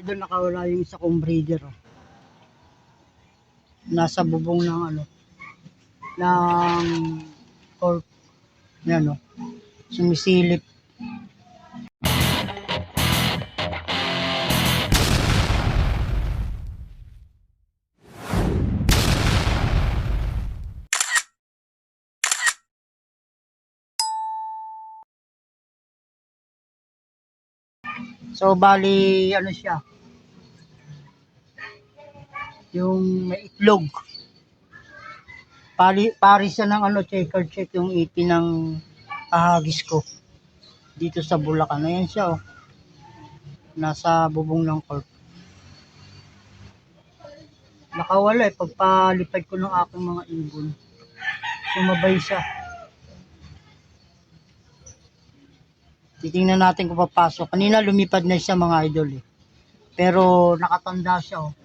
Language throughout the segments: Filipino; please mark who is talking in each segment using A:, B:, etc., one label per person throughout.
A: Doon nakawala yung isa kong breeder. Oh. Nasa bubong ng ng cork. Yan oh. Sumisilip. So bali siya. Yung may itlog. Pari siya ng checker check yung ipin ng ahagis ko. Dito sa Bulacan. Ayan siya oh. Nasa bubong ng cork. Nakawala pagpalipad ko ng aking mga ibon. Sumabay siya. Titingnan natin kung papasok. Kanina lumipad na siya mga idol eh. Pero nakatanda siya oh.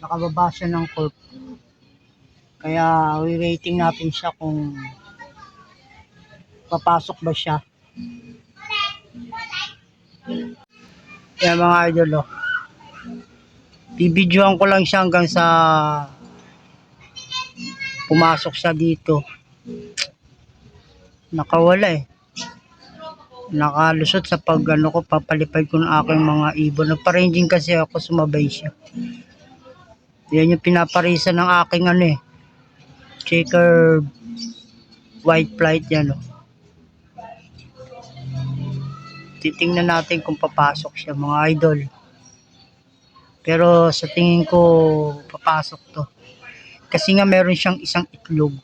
A: Nakababa siya ng cork. Kaya waiting natin siya kung papasok ba siya. Kaya mga idol oh. Bibidyohan ko lang siya hanggang sa pumasok siya dito. Nakawala eh. Nakalusot sa papalipad ko ng aking mga ibon. Nagpa-ranging kasi ako, sumabay siya. Yan yung pinaparisa ng aking checker white flight yan oh. Titingnan natin kung papasok siya mga idol. Pero sa tingin ko papasok to. Kasi nga meron siyang isang itlog.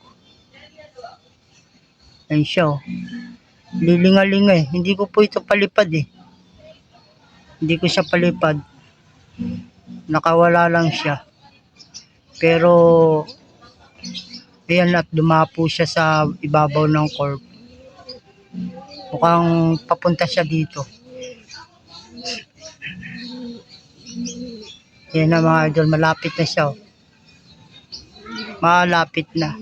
A: Ayan siya oh. Lilingalinga eh. Hindi ko po ito palipad eh. Hindi ko siya palipad. Nakawala lang siya. Pero ayan at dumapo siya sa ibabaw ng cork. Mukhang papunta siya dito. Ayan na mga idol. Malapit na siya oh. Malapit na.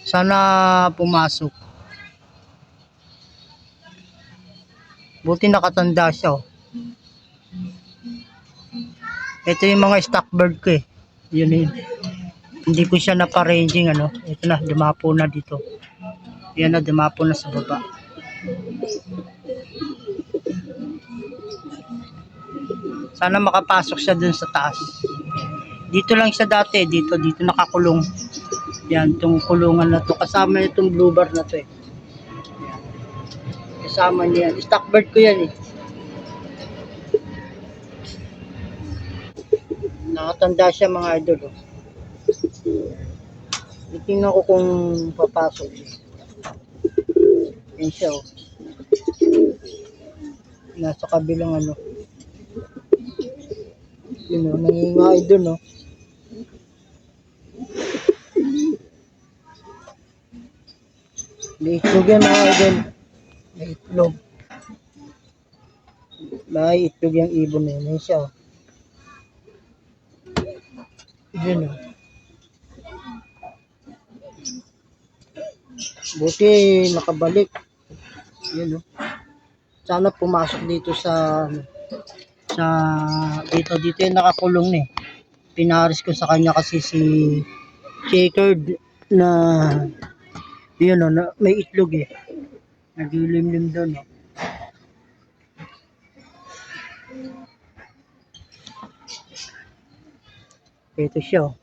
A: Sana pumasok. Buti nakatanda siya oh. Ito yung mga stock bird ko eh. Yun. Hindi ko siya naparanging Ito na, dumapo na dito. Yan na, dumapo na sa baba. Sana makapasok siya dun sa taas. Dito lang siya dati, dito nakakulong. Yan, itong kulungan na to. Kasama niya itong blue bar na to eh. Yan. Kasama niya yan. Stock bird ko yan eh. Nakatanda siya mga idol oh. Tingnan ko kung papasok siya. Yan siya oh. Nasa kabilang Yun oh, nangingaay dun oh. May itlog yan mga idol. May itlog. May itlog yung ibon na yun. Yan siya oh. Yun oh. Buti nakabalik. Yun oh. Sana pumasok dito sa dito yung nakakulong eh. Pinaris ko sa kanya kasi si checkered na yun oh, may itlog eh. Naglilimlim doon oh. Ito siya oh.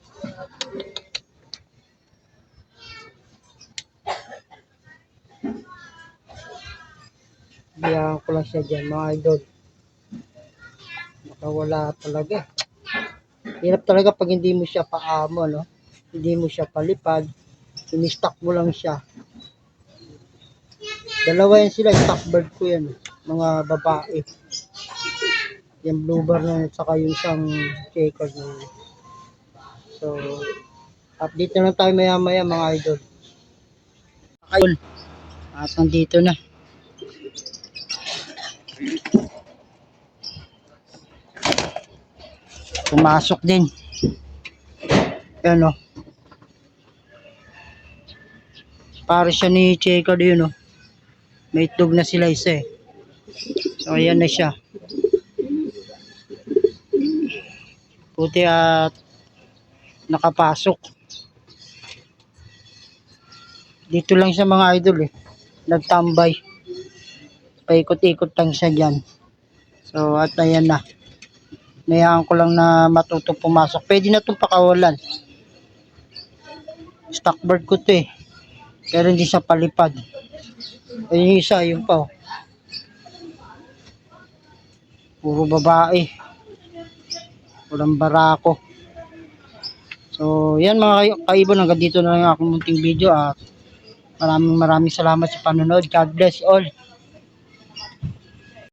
A: Biyahan ko lang siya dyan mga idol. Nakawala talaga. Hirap talaga pag hindi mo siya paamo no. Hindi mo siya palipad. Ini-stock mo lang siya. Dalawa yan sila. Stock bird ko yan. Mga babae. Yung blue bar na saka yung isang checker na. So update na lang tayo maya maya mga idol. Idol. At nandito na. Pumasok din. Yan o. Para siya ni checker yun o. May itlog na sila isa eh. So ayan na siya. Buti at nakapasok. Dito lang siya mga idol eh. Nagtambay. Paikot-ikot lang siya dyan. So at ayan na. Nayaan ko lang na matutong pumasok. Pwede na itong pakawalan. Stock bird ko to eh. Pero hindi siya palipad. Ayun yung isa, yun pa oh. Puro babae. Walang barako. So yan mga kaibon. Hanggang dito na lang ako munting video at maraming salamat sa panonood. God bless all.